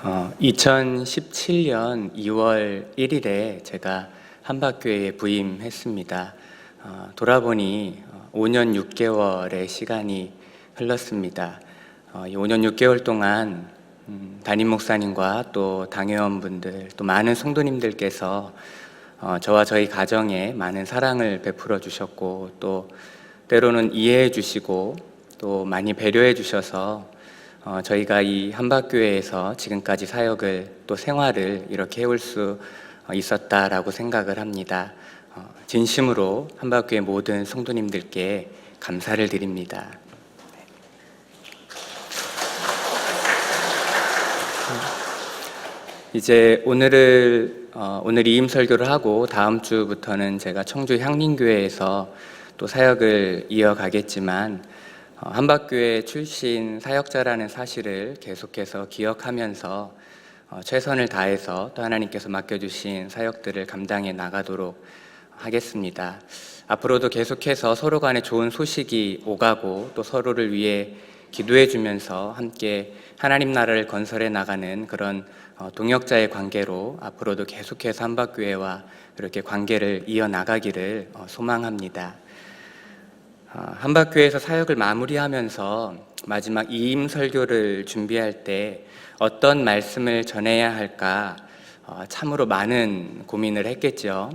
2017년 2월 1일에 제가 한박교회에 부임했습니다. 돌아보니 5년 6개월의 시간이 흘렀습니다. 이 5년 6개월 동안 담임 목사님과 또 당회원분들 또 많은 성도님들께서 저와 저희 가정에 많은 사랑을 베풀어 주셨고 또 때로는 이해해 주시고 또 많이 배려해 주셔서 저희가 이 한박교회에서 지금까지 사역을 또 생활을 이렇게 해올 수 있었다라고 생각을 합니다. 진심으로 한박교회 모든 성도님들께 감사를 드립니다. 이제 오늘 이임 설교를 하고 다음 주부터는 제가 청주 향림교회에서 또 사역을 이어가겠지만 한박교회 출신 사역자라는 사실을 계속해서 기억하면서 최선을 다해서 또 하나님께서 맡겨주신 사역들을 감당해 나가도록 하겠습니다. 앞으로도 계속해서 서로 간에 좋은 소식이 오가고 또 서로를 위해 기도해 주면서 함께 하나님 나라를 건설해 나가는 그런 동역자의 관계로 앞으로도 계속해서 한박교회와 그렇게 관계를 이어나가기를 소망합니다. 한박교회에서 사역을 마무리하면서 마지막 이임 설교를 준비할 때 어떤 말씀을 전해야 할까 참으로 많은 고민을 했겠죠.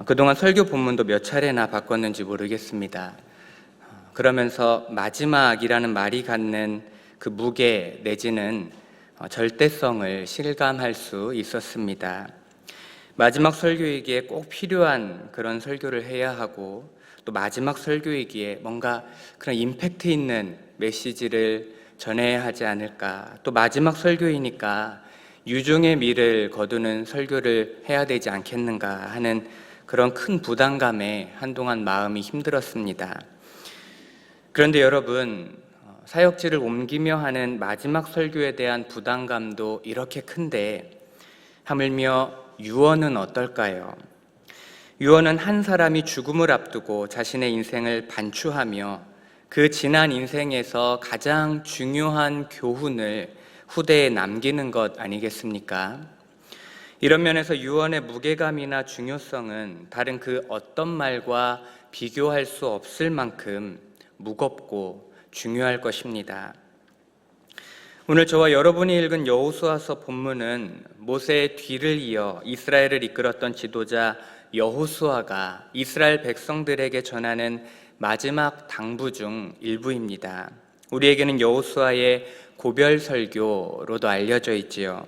그동안 설교 본문도 몇 차례나 바꿨는지 모르겠습니다. 그러면서 마지막이라는 말이 갖는 그 무게 내지는 절대성을 실감할 수 있었습니다. 마지막 설교이기에 꼭 필요한 그런 설교를 해야 하고 또 마지막 설교이기에 뭔가 그런 임팩트 있는 메시지를 전해야 하지 않을까, 또 마지막 설교이니까 유종의 미를 거두는 설교를 해야 되지 않겠는가 하는 그런 큰 부담감에 한동안 마음이 힘들었습니다. 그런데 여러분, 사역지를 옮기며 하는 마지막 설교에 대한 부담감도 이렇게 큰데 하물며 유언은 어떨까요? 유언은 한 사람이 죽음을 앞두고 자신의 인생을 반추하며 그 지난 인생에서 가장 중요한 교훈을 후대에 남기는 것 아니겠습니까? 이런 면에서 유언의 무게감이나 중요성은 다른 그 어떤 말과 비교할 수 없을 만큼 무겁고 중요할 것입니다. 오늘 저와 여러분이 읽은 여호수아서 본문은 모세의 뒤를 이어 이스라엘을 이끌었던 지도자 여호수아가 이스라엘 백성들에게 전하는 마지막 당부 중 일부입니다. 우리에게는 여호수아의 고별 설교로도 알려져 있지요.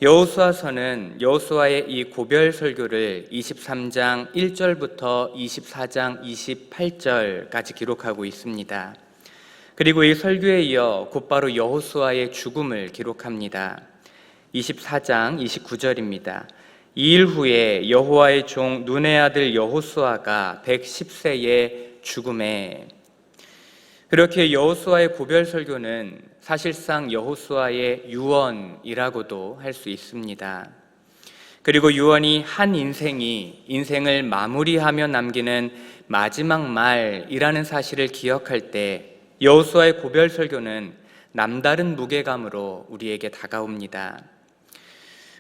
여호수아서는 여호수아의 이 고별 설교를 23장 1절부터 24장 28절까지 기록하고 있습니다. 그리고 이 설교에 이어 곧바로 여호수아의 죽음을 기록합니다. 24장 29절입니다. 2일 후에 여호와의 종 눈의 아들 여호수아가 110세에 죽음에. 그렇게 여호수아의 고별 설교는 사실상 여호수아의 유언이라고도 할 수 있습니다. 그리고 유언이 한 인생을 마무리하며 남기는 마지막 말이라는 사실을 기억할 때 여호수아의 고별 설교는 남다른 무게감으로 우리에게 다가옵니다.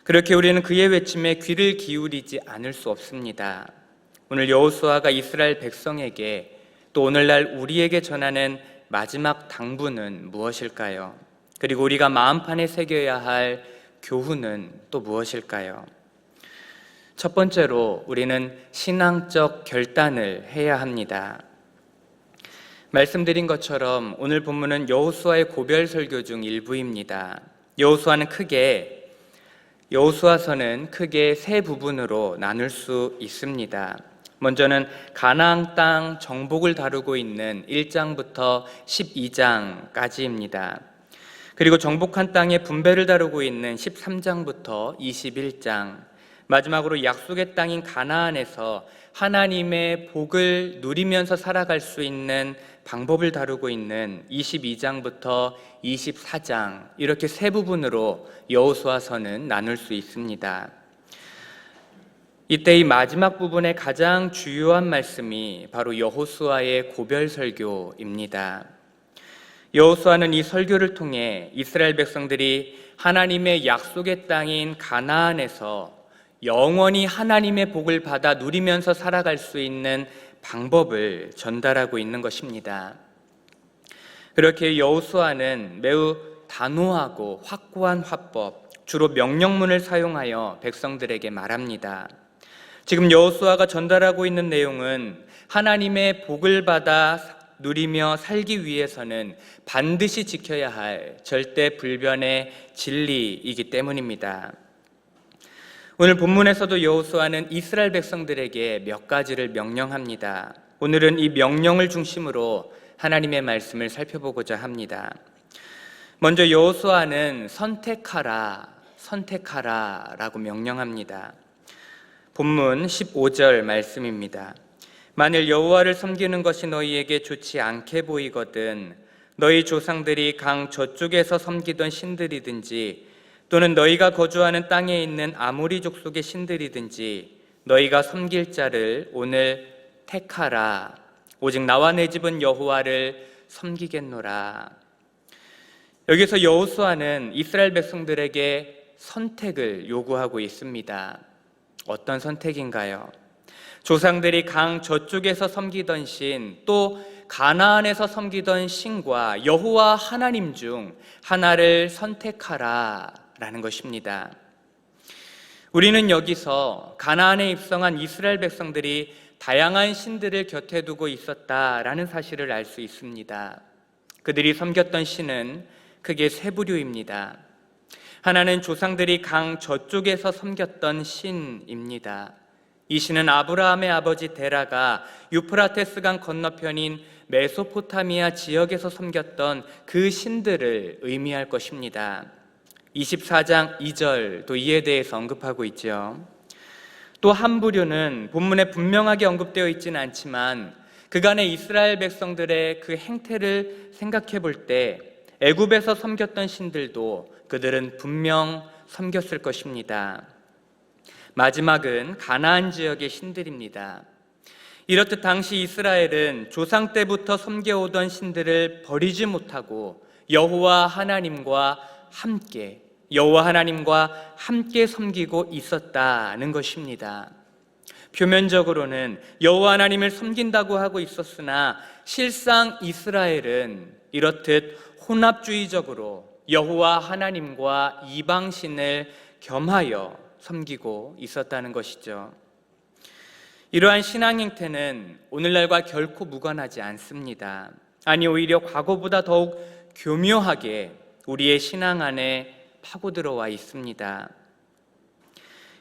그렇게 우리는 그의 외침에 귀를 기울이지 않을 수 없습니다. 오늘 여호수아가 이스라엘 백성에게 또 오늘날 우리에게 전하는 마지막 당부는 무엇일까요? 그리고 우리가 마음판에 새겨야 할 교훈은 또 무엇일까요? 첫 번째로 우리는 신앙적 결단을 해야 합니다. 말씀드린 것처럼 오늘 본문은 여호수아의 고별 설교 중 일부입니다. 여호수아서는 크게 세 부분으로 나눌 수 있습니다. 먼저는 가나안 땅 정복을 다루고 있는 1장부터 12장까지입니다. 그리고 정복한 땅의 분배를 다루고 있는 13장부터 21장, 마지막으로 약속의 땅인 가나안에서 하나님의 복을 누리면서 살아갈 수 있는 방법을 다루고 있는 22장부터 24장, 이렇게 세 부분으로 여호수아서는 나눌 수 있습니다. 이때 이 마지막 부분의 가장 주요한 말씀이 바로 여호수아의 고별 설교입니다. 여호수아는 이 설교를 통해 이스라엘 백성들이 하나님의 약속의 땅인 가나안에서 영원히 하나님의 복을 받아 누리면서 살아갈 수 있는 방법을 전달하고 있는 것입니다. 그렇게 여호수아는 매우 단호하고 확고한 화법, 주로 명령문을 사용하여 백성들에게 말합니다. 지금 여호수아가 전달하고 있는 내용은 하나님의 복을 받아 누리며 살기 위해서는 반드시 지켜야 할 절대불변의 진리이기 때문입니다. 오늘 본문에서도 여호수아는 이스라엘 백성들에게 몇 가지를 명령합니다. 오늘은 이 명령을 중심으로 하나님의 말씀을 살펴보고자 합니다. 먼저 여호수아는 선택하라 라고 명령합니다. 본문 15절 말씀입니다. 만일 여호와를 섬기는 것이 너희에게 좋지 않게 보이거든 너희 조상들이 강 저쪽에서 섬기던 신들이든지 또는 너희가 거주하는 땅에 있는 아모리 족속의 신들이든지 너희가 섬길 자를 오늘 택하라. 오직 나와 내 집은 여호와를 섬기겠노라. 여기서 여호수아는 이스라엘 백성들에게 선택을 요구하고 있습니다. 어떤 선택인가요? 조상들이 강 저쪽에서 섬기던 신, 또 가나안에서 섬기던 신과 여호와 하나님 중 하나를 선택하라라는 것입니다. 우리는 여기서 가나안에 입성한 이스라엘 백성들이 다양한 신들을 곁에 두고 있었다라는 사실을 알 수 있습니다. 그들이 섬겼던 신은 크게 세 부류입니다. 하나는 조상들이 강 저쪽에서 섬겼던 신입니다. 이 신은 아브라함의 아버지 데라가 유프라테스 강 건너편인 메소포타미아 지역에서 섬겼던 그 신들을 의미할 것입니다. 24장 2절도 이에 대해서 언급하고 있죠. 또 한 부류는 본문에 분명하게 언급되어 있지는 않지만 그간의 이스라엘 백성들의 그 행태를 생각해 볼 때 애굽에서 섬겼던 신들도 그들은 분명 섬겼을 것입니다. 마지막은 가나안 지역의 신들입니다. 이렇듯 당시 이스라엘은 조상 때부터 섬겨오던 신들을 버리지 못하고 여호와 하나님과 함께 섬기고 있었다는 것입니다. 표면적으로는 여호와 하나님을 섬긴다고 하고 있었으나 실상 이스라엘은 이렇듯 혼합주의적으로 여호와 하나님과 이방신을 겸하여 섬기고 있었다는 것이죠. 이러한 신앙 행태는 오늘날과 결코 무관하지 않습니다. 아니 오히려 과거보다 더욱 교묘하게 우리의 신앙 안에 파고 들어와 있습니다.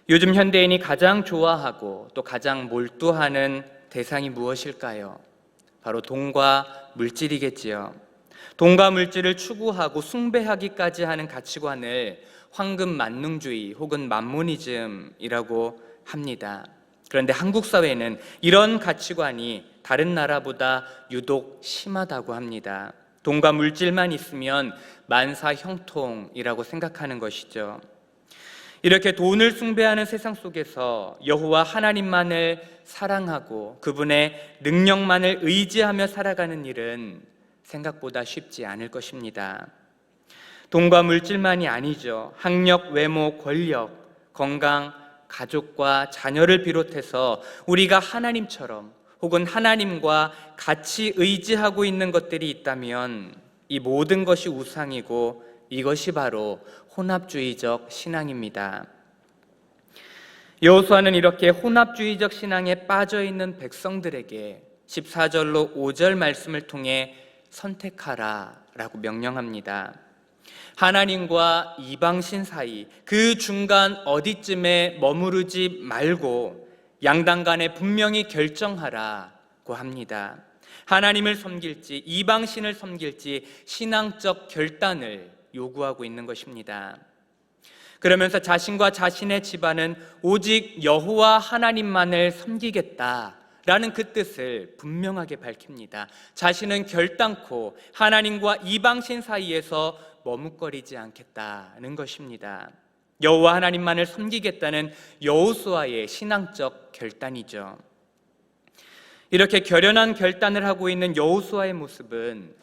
요즘 현대인이 가장 좋아하고 또 가장 몰두하는 대상이 무엇일까요? 바로 돈과 물질이겠지요. 돈과 물질을 추구하고 숭배하기까지 하는 가치관을 황금 만능주의 혹은 만모니즘이라고 합니다. 그런데 한국 사회는 이런 가치관이 다른 나라보다 유독 심하다고 합니다. 돈과 물질만 있으면 만사 형통이라고 생각하는 것이죠. 이렇게 돈을 숭배하는 세상 속에서 여호와 하나님만을 사랑하고 그분의 능력만을 의지하며 살아가는 일은 생각보다 쉽지 않을 것입니다. 돈과 물질만이 아니죠. 학력, 외모, 권력, 건강, 가족과 자녀를 비롯해서 우리가 하나님처럼 혹은 하나님과 같이 의지하고 있는 것들이 있다면 이 모든 것이 우상이고 이것이 바로 혼합주의적 신앙입니다. 여호수아는 이렇게 혼합주의적 신앙에 빠져있는 백성들에게 14절로 5절 말씀을 통해 선택하라 라고 명령합니다. 하나님과 이방신 사이 그 중간 어디쯤에 머무르지 말고 양당 간에 분명히 결정하라고 합니다. 하나님을 섬길지 이방신을 섬길지 신앙적 결단을 요구하고 있는 것입니다. 그러면서 자신과 자신의 집안은 오직 여호와 하나님만을 섬기겠다라는 그 뜻을 분명하게 밝힙니다. 자신은 결단코 하나님과 이방신 사이에서 머뭇거리지 않겠다는 것입니다. 여호와 하나님만을 섬기겠다는 여호수아의 신앙적 결단이죠. 이렇게 결연한 결단을 하고 있는 여호수아의 모습은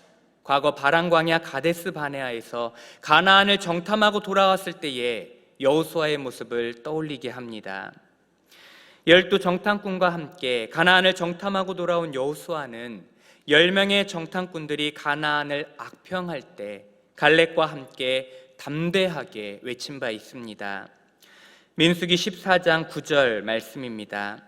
과거 바란 광야 가데스 바네아에서 가나안을 정탐하고 돌아왔을 때의 여호수아의 모습을 떠올리게 합니다. 12 정탐꾼과 함께 가나안을 정탐하고 돌아온 여호수아는 10명의 정탐꾼들이 가나안을 악평할 때 갈렙과 함께 담대하게 외친 바 있습니다. 민수기 14장 9절 말씀입니다.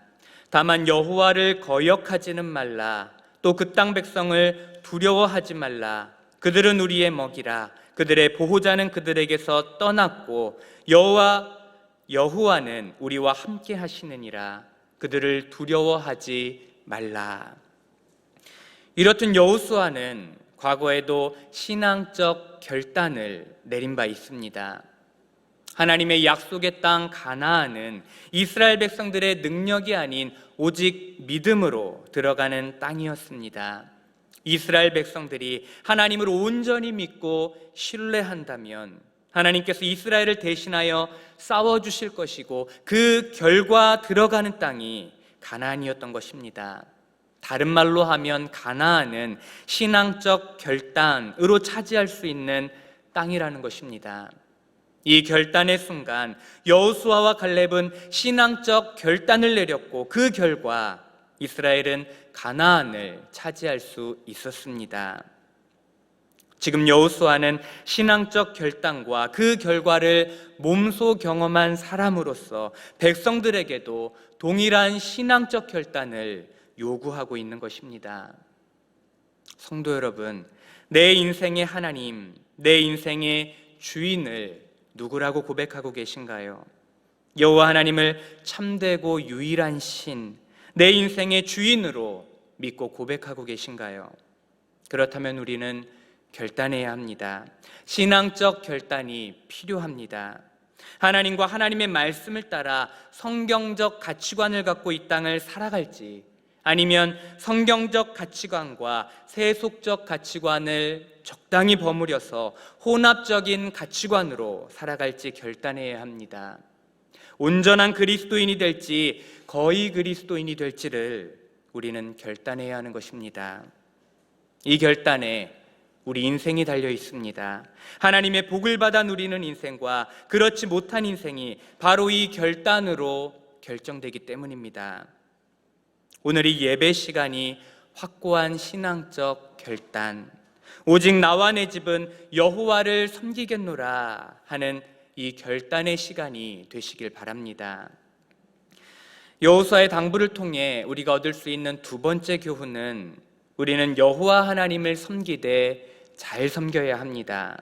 다만 여호와를 거역하지는 말라. 또 그 땅 백성을 두려워하지 말라. 그들은 우리의 먹이라. 그들의 보호자는 그들에게서 떠났고 여호와는 우리와 함께 하시느니라. 그들을 두려워하지 말라. 이렇듯 여호수아는 과거에도 신앙적 결단을 내린 바 있습니다. 하나님의 약속의 땅 가나안은 이스라엘 백성들의 능력이 아닌 오직 믿음으로 들어가는 땅이었습니다. 이스라엘 백성들이 하나님을 온전히 믿고 신뢰한다면 하나님께서 이스라엘을 대신하여 싸워주실 것이고 그 결과 들어가는 땅이 가나안이었던 것입니다. 다른 말로 하면 가나안은 신앙적 결단으로 차지할 수 있는 땅이라는 것입니다. 이 결단의 순간 여호수아와 갈렙은 신앙적 결단을 내렸고 그 결과 이스라엘은 가나안을 차지할 수 있었습니다. 지금 여호수아는 신앙적 결단과 그 결과를 몸소 경험한 사람으로서 백성들에게도 동일한 신앙적 결단을 요구하고 있는 것입니다. 성도 여러분, 내 인생의 하나님, 내 인생의 주인을 누구라고 고백하고 계신가요? 여호와 하나님을 참되고 유일한 신, 내 인생의 주인으로 믿고 고백하고 계신가요? 그렇다면 우리는 결단해야 합니다. 신앙적 결단이 필요합니다. 하나님과 하나님의 말씀을 따라 성경적 가치관을 갖고 이 땅을 살아갈지, 아니면 성경적 가치관과 세속적 가치관을 적당히 버무려서 혼합적인 가치관으로 살아갈지 결단해야 합니다. 온전한 그리스도인이 될지 거의 그리스도인이 될지를 우리는 결단해야 하는 것입니다. 이 결단에 우리 인생이 달려 있습니다. 하나님의 복을 받아 누리는 인생과 그렇지 못한 인생이 바로 이 결단으로 결정되기 때문입니다. 오늘 이 예배 시간이 확고한 신앙적 결단, 오직 나와 내 집은 여호와를 섬기겠노라 하는 이 결단의 시간이 되시길 바랍니다. 여호수아의 당부를 통해 우리가 얻을 수 있는 두 번째 교훈은 우리는 여호와 하나님을 섬기되 잘 섬겨야 합니다.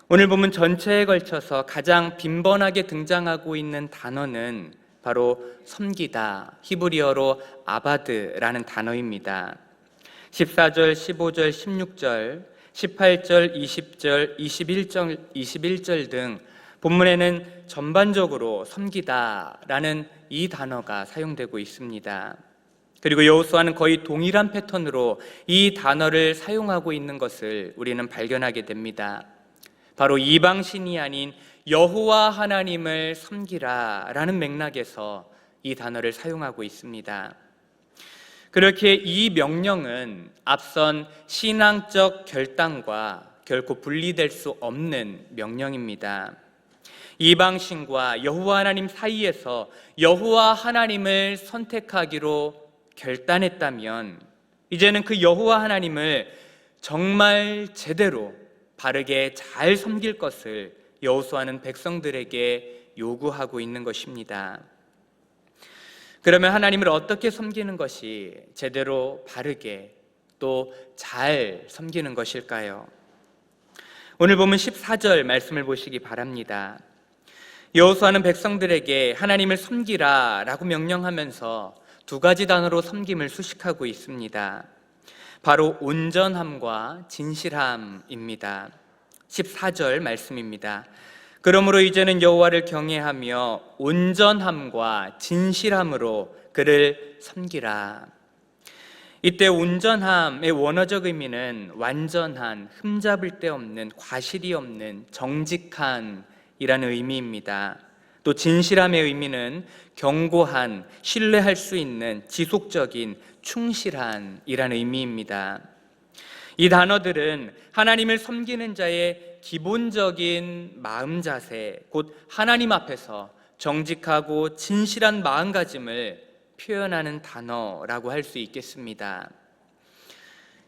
오늘 본문 전체에 걸쳐서 가장 빈번하게 등장하고 있는 단어는 바로 섬기다, 히브리어로 아바드라는 단어입니다. 14절, 15절, 16절, 18절, 20절, 21절 등 본문에는 전반적으로 섬기다라는 이 단어가 사용되고 있습니다. 그리고 여호수아는 거의 동일한 패턴으로 이 단어를 사용하고 있는 것을 우리는 발견하게 됩니다. 바로 이방신이 아닌 여호와 하나님을 섬기라라는 맥락에서 이 단어를 사용하고 있습니다. 그렇게 이 명령은 앞선 신앙적 결단과 결코 분리될 수 없는 명령입니다. 이방신과 여호와 하나님 사이에서 여호와 하나님을 선택하기로 결단했다면 이제는 그 여호와 하나님을 정말 제대로 바르게 잘 섬길 것을 여호수아는 백성들에게 요구하고 있는 것입니다. 그러면 하나님을 어떻게 섬기는 것이 제대로 바르게 또 잘 섬기는 것일까요? 오늘 보면 14절 말씀을 보시기 바랍니다. 여호수아는 백성들에게 하나님을 섬기라 라고 명령하면서 두 가지 단어로 섬김을 수식하고 있습니다. 바로 온전함과 진실함입니다. 14절 말씀입니다. 그러므로 이제는 여호와를 경외하며 온전함과 진실함으로 그를 섬기라. 이때 온전함의 원어적 의미는 완전한, 흠잡을 데 없는, 과실이 없는, 정직한 이라는 의미입니다. 또 진실함의 의미는 견고한, 신뢰할 수 있는, 지속적인, 충실한 이라는 의미입니다. 이 단어들은 하나님을 섬기는 자의 기본적인 마음 자세, 곧 하나님 앞에서 정직하고 진실한 마음가짐을 표현하는 단어라고 할 수 있겠습니다.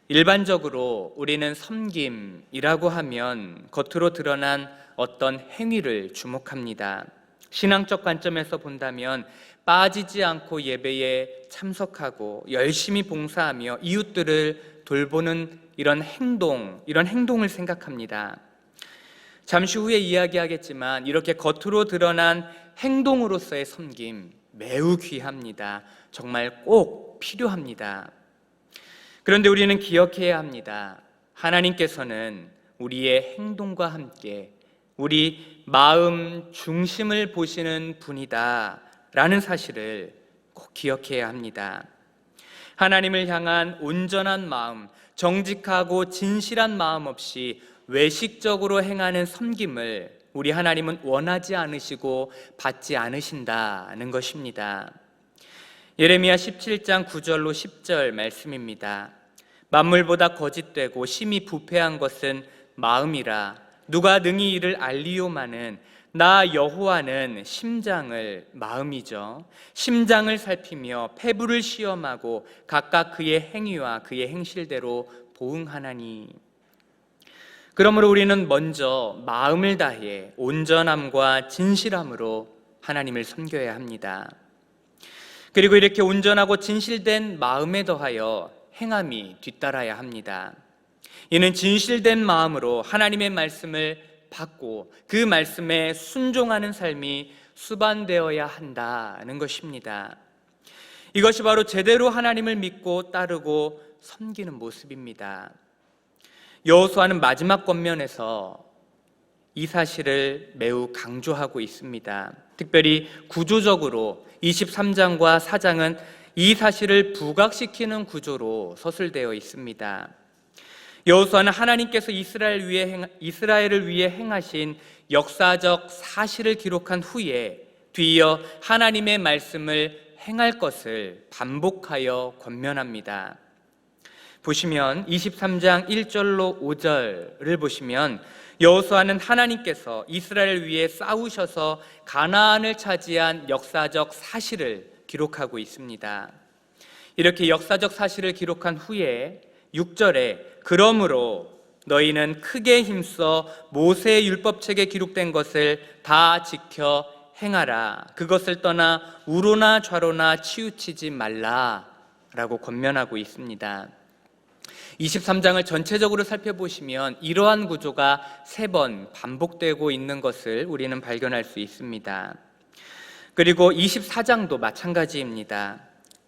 일반적으로 우리는 섬김이라고 하면 겉으로 드러난 어떤 행위를 주목합니다. 신앙적 관점에서 본다면 빠지지 않고 예배에 참석하고 열심히 봉사하며 이웃들을 돌보는 이런 행동을 생각합니다. 잠시 후에 이야기하겠지만 이렇게 겉으로 드러난 행동으로서의 섬김 매우 귀합니다. 정말 꼭 필요합니다. 그런데 우리는 기억해야 합니다. 하나님께서는 우리의 행동과 함께 우리 마음 중심을 보시는 분이다 라는 사실을 꼭 기억해야 합니다. 하나님을 향한 온전한 마음, 정직하고 진실한 마음 없이 외식적으로 행하는 섬김을 우리 하나님은 원하지 않으시고 받지 않으신다는 것입니다. 예레미야 17장 9절로 10절 말씀입니다. 만물보다 거짓되고 심히 부패한 것은 마음이라. 누가 능히 이를 알리오마는 나 여호와는 심장을, 마음이죠, 심장을 살피며 폐부를 시험하고 각각 그의 행위와 그의 행실대로 보응하나니. 그러므로 우리는 먼저 마음을 다해 온전함과 진실함으로 하나님을 섬겨야 합니다. 그리고 이렇게 온전하고 진실된 마음에 더하여 행함이 뒤따라야 합니다. 이는 진실된 마음으로 하나님의 말씀을 받고 그 말씀에 순종하는 삶이 수반되어야 한다는 것입니다. 이것이 바로 제대로 하나님을 믿고 따르고 섬기는 모습입니다. 여호수아는 마지막 권면에서 이 사실을 매우 강조하고 있습니다. 특별히 구조적으로 23장과 4장은 이 사실을 부각시키는 구조로 서술되어 있습니다. 여호수아는 하나님께서 이스라엘을 위해 행하신 역사적 사실을 기록한 후에 뒤이어 하나님의 말씀을 행할 것을 반복하여 권면합니다. 보시면 23장 1절로 5절을 보시면 여호수아는 하나님께서 이스라엘을 위해 싸우셔서 가나안을 차지한 역사적 사실을 기록하고 있습니다. 이렇게 역사적 사실을 기록한 후에 6절에 그러므로 너희는 크게 힘써 모세의 율법책에 기록된 것을 다 지켜 행하라. 그것을 떠나 우로나 좌로나 치우치지 말라 라고 권면하고 있습니다. 23장을 전체적으로 살펴보시면 이러한 구조가 3번 반복되고 있는 것을 우리는 발견할 수 있습니다. 그리고 24장도 마찬가지입니다.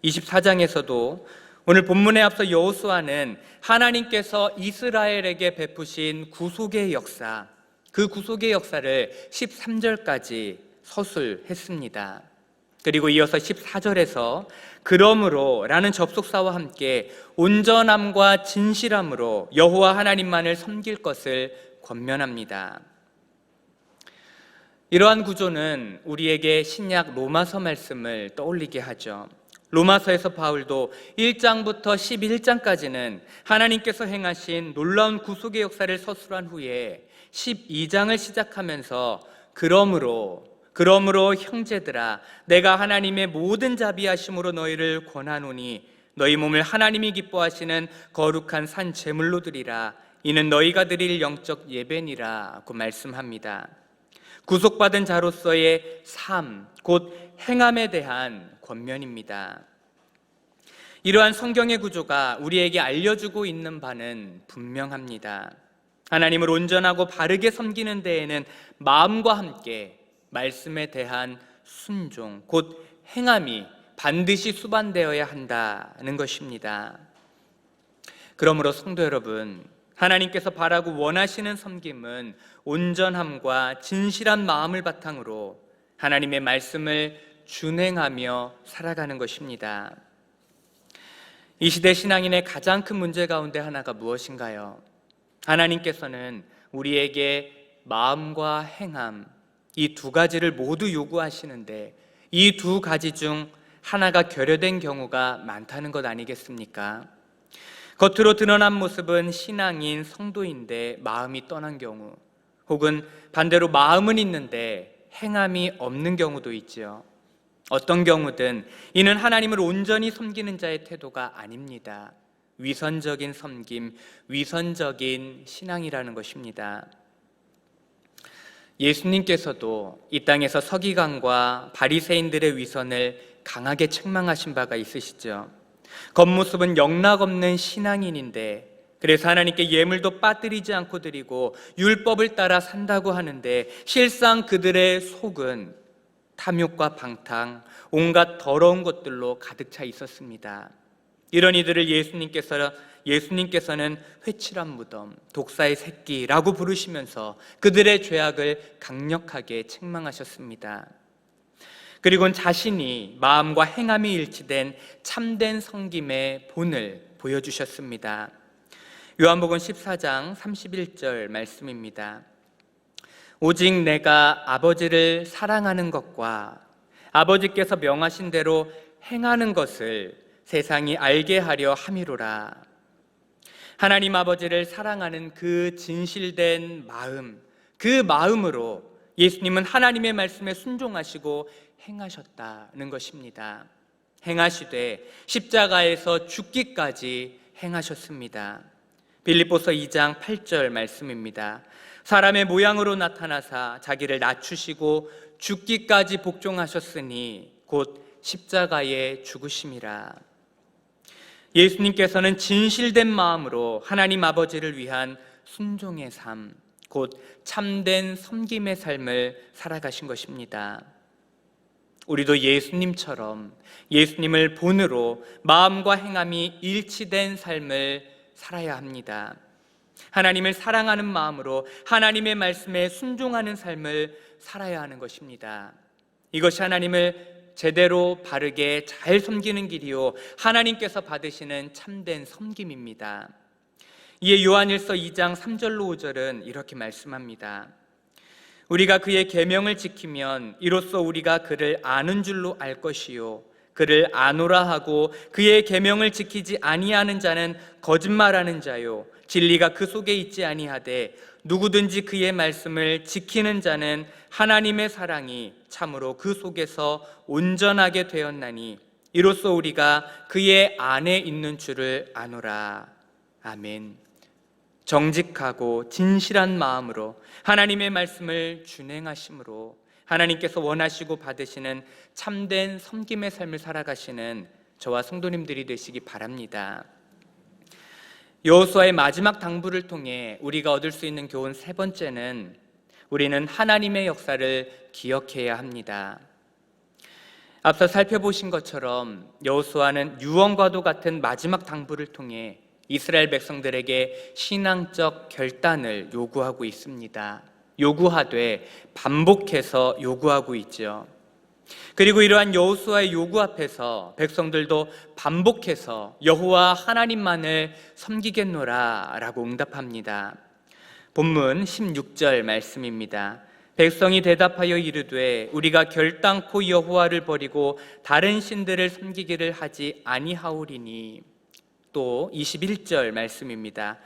24장에서도 오늘 본문에 앞서 여호수아는 하나님께서 이스라엘에게 베푸신 구속의 역사, 그 구속의 역사를 13절까지 서술했습니다. 그리고 이어서 14절에서 그러므로 라는 접속사와 함께 온전함과 진실함으로 여호와 하나님만을 섬길 것을 권면합니다. 이러한 구조는 우리에게 신약 로마서 말씀을 떠올리게 하죠. 로마서에서 바울도 1장부터 11장까지는 하나님께서 행하신 놀라운 구속의 역사를 서술한 후에 12장을 시작하면서 그러므로 형제들아 내가 하나님의 모든 자비하심으로 너희를 권하노니 너희 몸을 하나님이 기뻐하시는 거룩한 산 제물로 드리라. 이는 너희가 드릴 영적 예배니라고 말씀합니다. 구속받은 자로서의 삶, 곧 행함에 대한 권면입니다. 이러한 성경의 구조가 우리에게 알려주고 있는 바는 분명합니다. 하나님을 온전하고 바르게 섬기는 데에는 마음과 함께 말씀에 대한 순종, 곧 행함이 반드시 수반되어야 한다는 것입니다. 그러므로 성도 여러분, 하나님께서 바라고 원하시는 섬김은 온전함과 진실한 마음을 바탕으로 하나님의 말씀을 준행하며 살아가는 것입니다. 이 시대 신앙인의 가장 큰 문제 가운데 하나가 무엇인가요? 하나님께서는 우리에게 마음과 행함, 이 두 가지를 모두 요구하시는데 이 두 가지 중 하나가 결여된 경우가 많다는 것 아니겠습니까? 겉으로 드러난 모습은 신앙인 성도인데 마음이 떠난 경우, 혹은 반대로 마음은 있는데 행함이 없는 경우도 있지요. 어떤 경우든 이는 하나님을 온전히 섬기는 자의 태도가 아닙니다. 위선적인 섬김, 위선적인 신앙이라는 것입니다. 예수님께서도 이 땅에서 서기관과 바리새인들의 위선을 강하게 책망하신 바가 있으시죠. 겉모습은 영락없는 신앙인인데, 그래서 하나님께 예물도 빠뜨리지 않고 드리고 율법을 따라 산다고 하는데 실상 그들의 속은 탐욕과 방탕, 온갖 더러운 것들로 가득 차 있었습니다. 이런 이들을 예수님께서는 회칠한 무덤, 독사의 새끼라고 부르시면서 그들의 죄악을 강력하게 책망하셨습니다. 그리고는 자신이 마음과 행함이 일치된 참된 섬김의 본을 보여주셨습니다. 요한복음 14장 31절 말씀입니다. 오직 내가 아버지를 사랑하는 것과 아버지께서 명하신 대로 행하는 것을 세상이 알게 하려 함이로라. 하나님 아버지를 사랑하는 그 진실된 마음, 그 마음으로 예수님은 하나님의 말씀에 순종하시고 행하셨다는 것입니다. 행하시되 십자가에서 죽기까지 행하셨습니다. 빌립보서 2장 8절 말씀입니다. 사람의 모양으로 나타나사 자기를 낮추시고 죽기까지 복종하셨으니 곧 십자가에 죽으심이라. 예수님께서는 진실된 마음으로 하나님 아버지를 위한 순종의 삶, 곧 참된 섬김의 삶을 살아가신 것입니다. 우리도 예수님처럼 예수님을 본으로 마음과 행함이 일치된 삶을 살아야 합니다. 하나님을 사랑하는 마음으로 하나님의 말씀에 순종하는 삶을 살아야 하는 것입니다. 이것이 하나님을 제대로 바르게 잘 섬기는 길이요 하나님께서 받으시는 참된 섬김입니다. 이에 요한일서 2장 3절로 5절은 이렇게 말씀합니다. 우리가 그의 계명을 지키면 이로써 우리가 그를 아는 줄로 알 것이요 그를 아노라 하고 그의 계명을 지키지 아니하는 자는 거짓말하는 자요 진리가 그 속에 있지 아니하되 누구든지 그의 말씀을 지키는 자는 하나님의 사랑이 참으로 그 속에서 온전하게 되었나니 이로써 우리가 그의 안에 있는 줄을 아노라. 아멘. 정직하고 진실한 마음으로 하나님의 말씀을 준행하심으로 하나님께서 원하시고 받으시는 참된 섬김의 삶을 살아가시는 저와 성도님들이 되시기 바랍니다. 여호수아의 마지막 당부를 통해 우리가 얻을 수 있는 교훈 세 번째는 우리는 하나님의 역사를 기억해야 합니다. 앞서 살펴보신 것처럼 여호수아는 유언과도 같은 마지막 당부를 통해 이스라엘 백성들에게 신앙적 결단을 요구하고 있습니다. 요구하되 반복해서 요구하고 있죠. 그리고 이러한 여호수아의 요구 앞에서 백성들도 반복해서 여호와 하나님만을 섬기겠노라 라고 응답합니다. 본문 16절 말씀입니다. 백성이 대답하여 이르되 우리가 결단코 여호와를 버리고 다른 신들을 섬기기를 하지 아니하오리니. 또 21절 말씀입니다.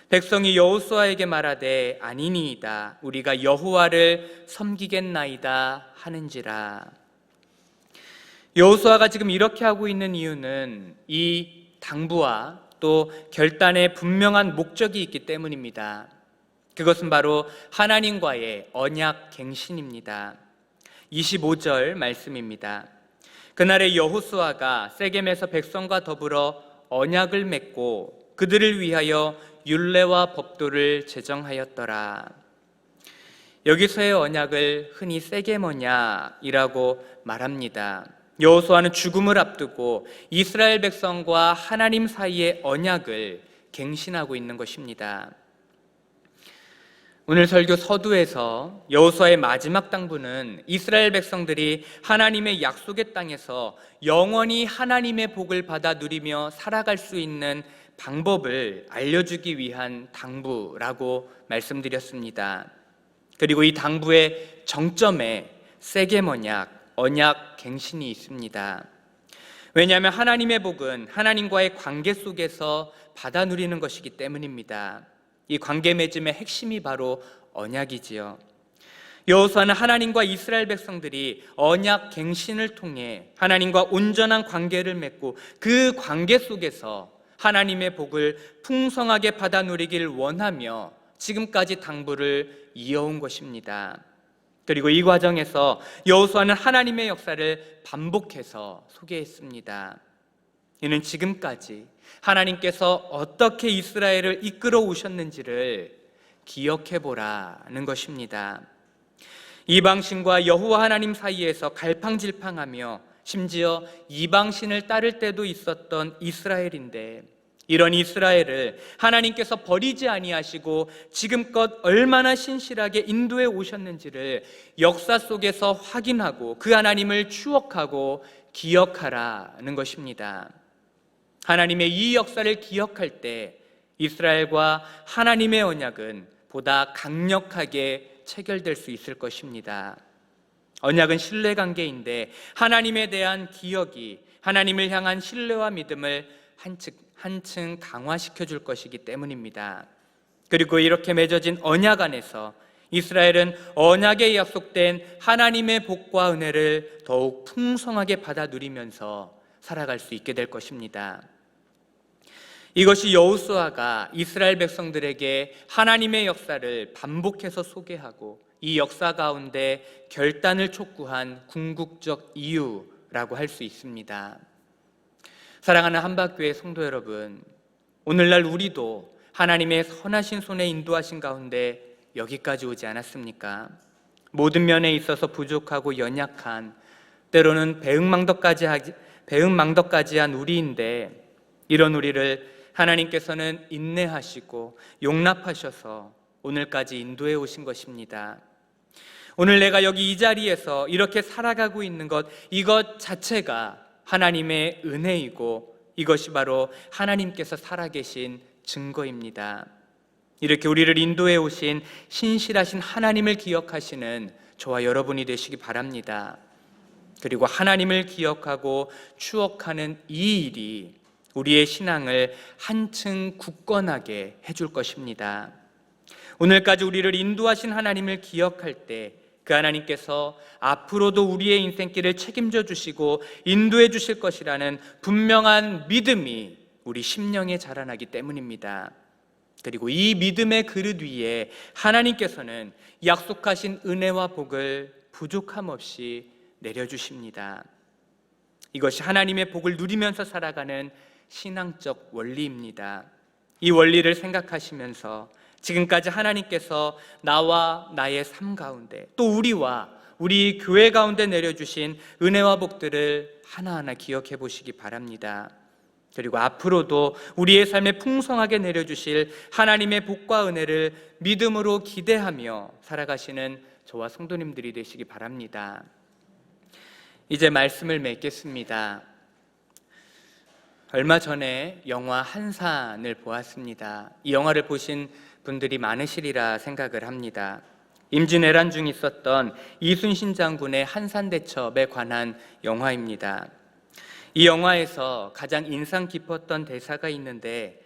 백성이 여호수아에게 말하되 아니니이다 우리가 여호와를 섬기겠나이다 하는지라. 여호수아가 지금 이렇게 하고 있는 이유는 이 당부와 또 결단에 분명한 목적이 있기 때문입니다. 그것은 바로 하나님과의 언약 갱신입니다. 25절 말씀입니다. 그날에 여호수아가 세겜에서 백성과 더불어 언약을 맺고 그들을 위하여 율례와 법도를 제정하였더라. 여기서의 언약을 흔히 세겜 언약이라고 말합니다. 여호수아는 죽음을 앞두고 이스라엘 백성과 하나님 사이의 언약을 갱신하고 있는 것입니다. 오늘 설교 서두에서 여호수아의 마지막 당부는 이스라엘 백성들이 하나님의 약속의 땅에서 영원히 하나님의 복을 받아 누리며 살아갈 수 있는 방법을 알려주기 위한 당부라고 말씀드렸습니다. 그리고 이 당부의 정점에 세겜 언약 갱신이 있습니다. 왜냐하면 하나님의 복은 하나님과의 관계 속에서 받아 누리는 것이기 때문입니다. 이 관계 맺음의 핵심이 바로 언약이지요. 여호수아는 하나님과 이스라엘 백성들이 언약 갱신을 통해 하나님과 온전한 관계를 맺고 그 관계 속에서 하나님의 복을 풍성하게 받아 누리길 원하며 지금까지 당부를 이어온 것입니다. 그리고 이 과정에서 여호수아는 하나님의 역사를 반복해서 소개했습니다. 이는 지금까지 하나님께서 어떻게 이스라엘을 이끌어 오셨는지를 기억해 보라는 것입니다. 이방신과 여호와 하나님 사이에서 갈팡질팡하며 심지어 이방신을 따를 때도 있었던 이스라엘인데, 이런 이스라엘을 하나님께서 버리지 아니하시고 지금껏 얼마나 신실하게 인도해 오셨는지를 역사 속에서 확인하고 그 하나님을 추억하고 기억하라는 것입니다. 하나님의 이 역사를 기억할 때 이스라엘과 하나님의 언약은 보다 강력하게 체결될 수 있을 것입니다. 언약은 신뢰관계인데 하나님에 대한 기억이 하나님을 향한 신뢰와 믿음을 한층 강화시켜 줄 것이기 때문입니다. 그리고 이렇게 맺어진 언약 안에서 이스라엘은 언약에 약속된 하나님의 복과 은혜를 더욱 풍성하게 받아 누리면서 살아갈 수 있게 될 것입니다. 이것이 여호수아가 이스라엘 백성들에게 하나님의 역사를 반복해서 소개하고 이 역사 가운데 결단을 촉구한 궁극적 이유라고 할 수 있습니다. 사랑하는 한박교회 성도 여러분, 오늘날 우리도 하나님의 선하신 손에 인도하신 가운데 여기까지 오지 않았습니까? 모든 면에 있어서 부족하고 연약한, 때로는 배은망덕까지 한 우리인데, 이런 우리를 하나님께서는 인내하시고 용납하셔서 오늘까지 인도해 오신 것입니다. 오늘 내가 여기 이 자리에서 이렇게 살아가고 있는 것, 이것 자체가 하나님의 은혜이고 이것이 바로 하나님께서 살아계신 증거입니다. 이렇게 우리를 인도해 오신 신실하신 하나님을 기억하시는 저와 여러분이 되시기 바랍니다. 그리고 하나님을 기억하고 추억하는 이 일이 우리의 신앙을 한층 굳건하게 해줄 것입니다. 오늘까지 우리를 인도하신 하나님을 기억할 때 그 하나님께서 앞으로도 우리의 인생길을 책임져 주시고 인도해 주실 것이라는 분명한 믿음이 우리 심령에 자라나기 때문입니다. 그리고 이 믿음의 그릇 위에 하나님께서는 약속하신 은혜와 복을 부족함 없이 내려주십니다. 이것이 하나님의 복을 누리면서 살아가는 신앙적 원리입니다. 이 원리를 생각하시면서 지금까지 하나님께서 나와 나의 삶 가운데 또 우리와 우리 교회 가운데 내려주신 은혜와 복들을 하나하나 기억해 보시기 바랍니다. 그리고 앞으로도 우리의 삶에 풍성하게 내려주실 하나님의 복과 은혜를 믿음으로 기대하며 살아가시는 저와 성도님들이 되시기 바랍니다. 이제 말씀을 맺겠습니다. 얼마 전에 영화 한산을 보았습니다. 이 영화를 보신 분들이 많으시리라 생각을 합니다. 임진왜란 중 있었던 이순신 장군의 한산대첩에 관한 영화입니다. 이 영화에서 가장 인상 깊었던 대사가 있는데,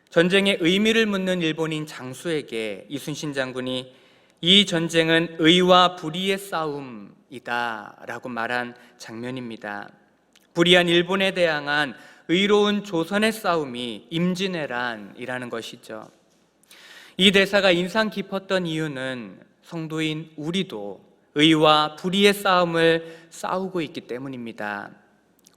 전쟁의 의미를 묻는 일본인 장수에게 이순신 장군이 이 전쟁은 의와 불의의 싸움이다 라고 말한 장면입니다. 불의한 일본에 대항한 의로운 조선의 싸움이 임진왜란이라는 것이죠. 이 대사가 인상 깊었던 이유는 성도인 우리도 의와 불의의 싸움을 싸우고 있기 때문입니다.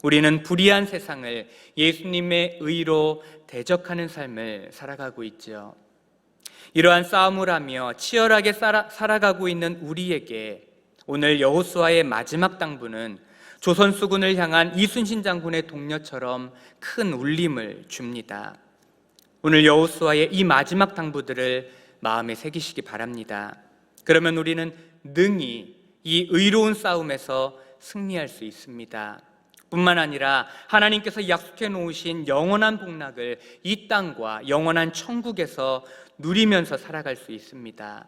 우리는 불의한 세상을 예수님의 의로 대적하는 삶을 살아가고 있죠. 이러한 싸움을 하며 치열하게 살아가고 있는 우리에게 오늘 여호수아의 마지막 당부는 조선 수군을 향한 이순신 장군의 동료처럼 큰 울림을 줍니다. 오늘 여호수아의 이 마지막 당부들을 마음에 새기시기 바랍니다. 그러면 우리는 능히 이 의로운 싸움에서 승리할 수 있습니다. 뿐만 아니라 하나님께서 약속해 놓으신 영원한 복락을 이 땅과 영원한 천국에서 누리면서 살아갈 수 있습니다.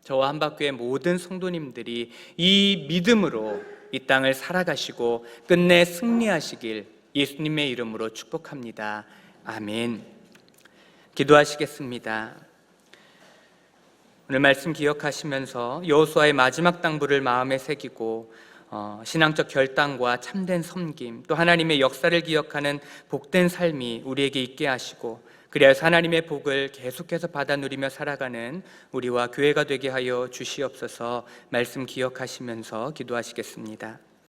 저와 한박교회 모든 성도님들이 이 믿음으로 이 땅을 살아가시고 끝내 승리하시길 예수님의 이름으로 축복합니다. 아멘. 기도하시겠습니다. 오늘 말씀 기억하시면서 여호수아의 마지막 당부를 마음에 새기고 신앙적 결단과 참된 섬김, 또 하나님의 역사를 기억하는 복된 삶이 우리에게 있게 하시고, 그리하여서 하나님의 복을 계속해서 받아 누리며 살아가는 우리와 교회가 되게 하여 주시옵소서. 말씀 기억하시면서 기도하시겠습니다.